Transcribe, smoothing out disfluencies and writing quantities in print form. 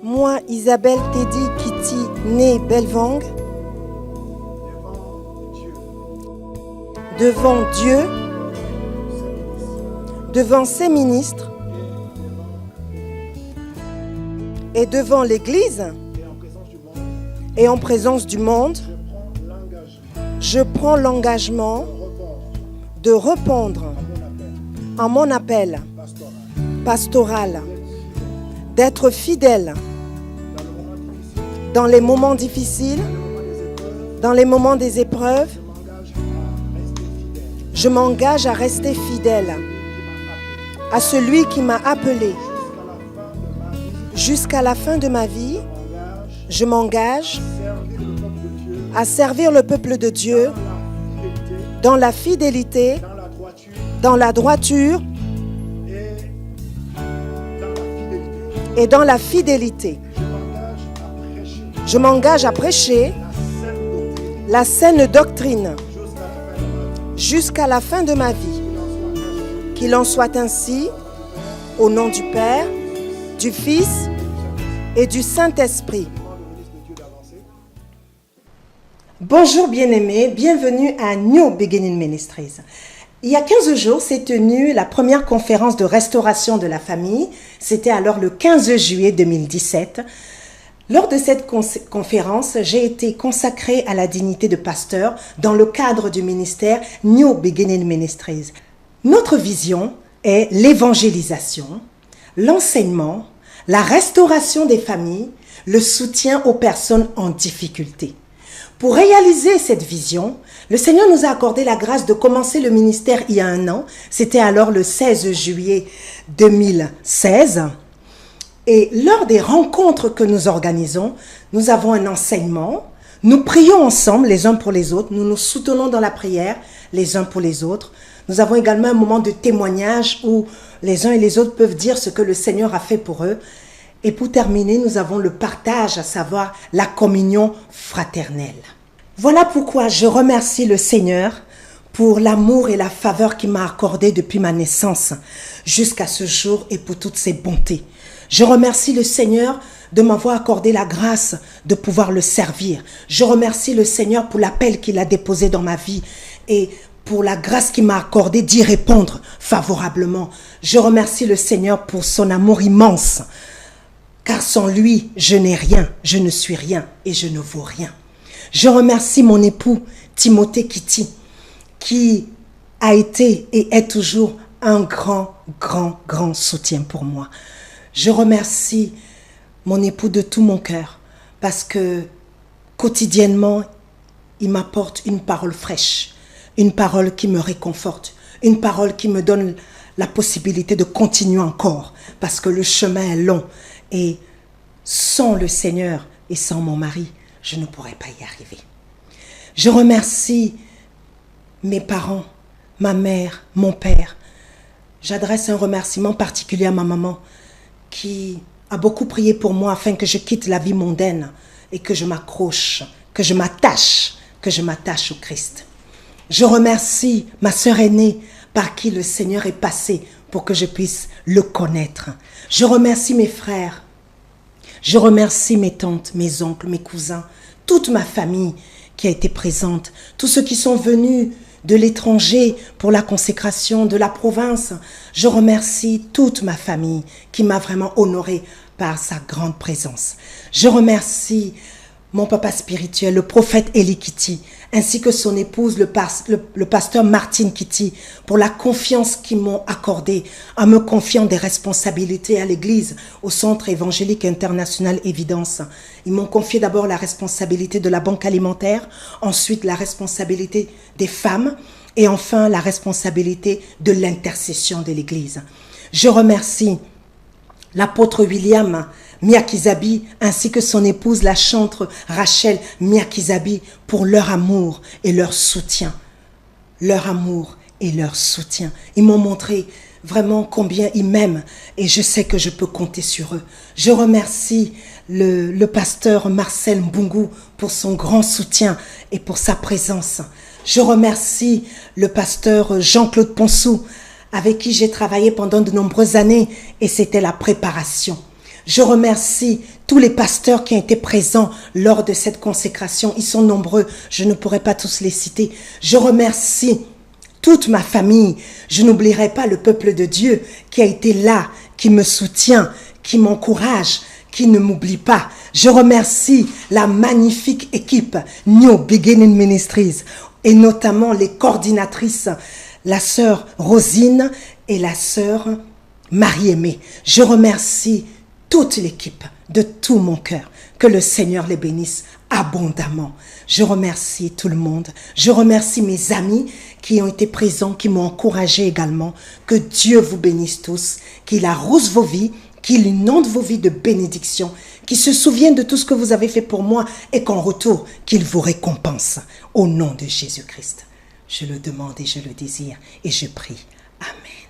Moi, Isabelle Teddy Kitty, née Belvang, devant Dieu, devant ses ministres et devant l'Église et en présence du monde, je prends l'engagement de répondre à mon appel pastoral, d'être fidèle dans les moments difficiles, dans les moments des épreuves. Je m'engage à rester fidèle à celui qui m'a appelé. Jusqu'à la fin de ma vie, je m'engage à servir le peuple de Dieu dans la fidélité, dans la droiture et dans la fidélité. Je m'engage à prêcher la saine doctrine jusqu'à la fin de ma vie. Qu'il en soit ainsi, au nom du Père, du Fils et du Saint-Esprit. Bonjour bien-aimés, bienvenue à New Beginning Ministries. Il y a 15 jours, s'est tenue la première conférence de restauration de la famille. C'était alors le 15 juillet 2017. Lors de cette conférence, j'ai été consacrée à la dignité de pasteur dans le cadre du ministère New Beginning Ministries. Notre vision est l'évangélisation, l'enseignement, la restauration des familles, le soutien aux personnes en difficulté. Pour réaliser cette vision, le Seigneur nous a accordé la grâce de commencer le ministère il y a 1 an. C'était alors le 16 juillet 2016. Et lors des rencontres que nous organisons, nous avons un enseignement. Nous prions ensemble les uns pour les autres. Nous nous soutenons dans la prière les uns pour les autres. Nous avons également un moment de témoignage où les uns et les autres peuvent dire ce que le Seigneur a fait pour eux. Et pour terminer, nous avons le partage, à savoir la communion fraternelle. Voilà pourquoi je remercie le Seigneur pour l'amour et la faveur qu'il m'a accordé depuis ma naissance jusqu'à ce jour et pour toutes ses bontés. Je remercie le Seigneur de m'avoir accordé la grâce de pouvoir le servir. Je remercie le Seigneur pour l'appel qu'il a déposé dans ma vie et pour la grâce qu'il m'a accordée d'y répondre favorablement. Je remercie le Seigneur pour son amour immense. Car sans lui, je n'ai rien, je ne suis rien et je ne vaux rien. Je remercie mon époux, Timothée Kitty, qui a été et est toujours un grand soutien pour moi. Je remercie mon époux de tout mon cœur parce que quotidiennement, il m'apporte une parole fraîche, une parole qui me réconforte, une parole qui me donne la possibilité de continuer encore parce que le chemin est long. Et sans le Seigneur et sans mon mari, je ne pourrais pas y arriver. Je remercie mes parents, ma mère, mon père. J'adresse un remerciement particulier à ma maman qui a beaucoup prié pour moi afin que je quitte la vie mondaine et que je m'accroche, que je m'attache au Christ. Je remercie ma sœur aînée par qui le Seigneur est passé pour que je puisse le connaître. Je remercie mes frères, je remercie mes tantes, mes oncles, mes cousins, toute ma famille qui a été présente, tous ceux qui sont venus de l'étranger pour la consécration de la province. Je remercie toute ma famille qui m'a vraiment honorée par sa grande présence. Je remercie mon papa spirituel, le prophète Eli Kitty, ainsi que son épouse, le pasteur Martine Kitty, pour la confiance qu'ils m'ont accordée en me confiant des responsabilités à l'église, au Centre évangélique international Évidence. Ils m'ont confié d'abord la responsabilité de la banque alimentaire, ensuite la responsabilité des femmes et enfin la responsabilité de l'intercession de l'église. Je remercie l'apôtre William Miakizabi ainsi que son épouse la chantre Rachel Miakizabi pour leur amour et leur soutien. Leur amour et leur soutien. Ils m'ont montré vraiment combien ils m'aiment et je sais que je peux compter sur eux. Je remercie le pasteur Marcel Mbungu pour son grand soutien et pour sa présence. Je remercie le pasteur Jean-Claude Ponsou avec qui j'ai travaillé pendant de nombreuses années et c'était la préparation. Je remercie tous les pasteurs qui ont été présents lors de cette consécration. Ils sont nombreux, je ne pourrais pas tous les citer. Je remercie toute ma famille. Je n'oublierai pas le peuple de Dieu qui a été là, qui me soutient, qui m'encourage, qui ne m'oublie pas. Je remercie la magnifique équipe New Beginning Ministries et notamment les coordinatrices, la sœur Rosine et la sœur Marie-Aimée. Je remercie toute l'équipe de tout mon cœur. Que le Seigneur les bénisse abondamment. Je remercie tout le monde. Je remercie mes amis qui ont été présents, qui m'ont encouragé également. Que Dieu vous bénisse tous, qu'il arrose vos vies, qu'il inonde vos vies de bénédictions, qu'il se souvienne de tout ce que vous avez fait pour moi et qu'en retour, qu'il vous récompense. Au nom de Jésus-Christ. Je le demande et je le désire et je prie. Amen.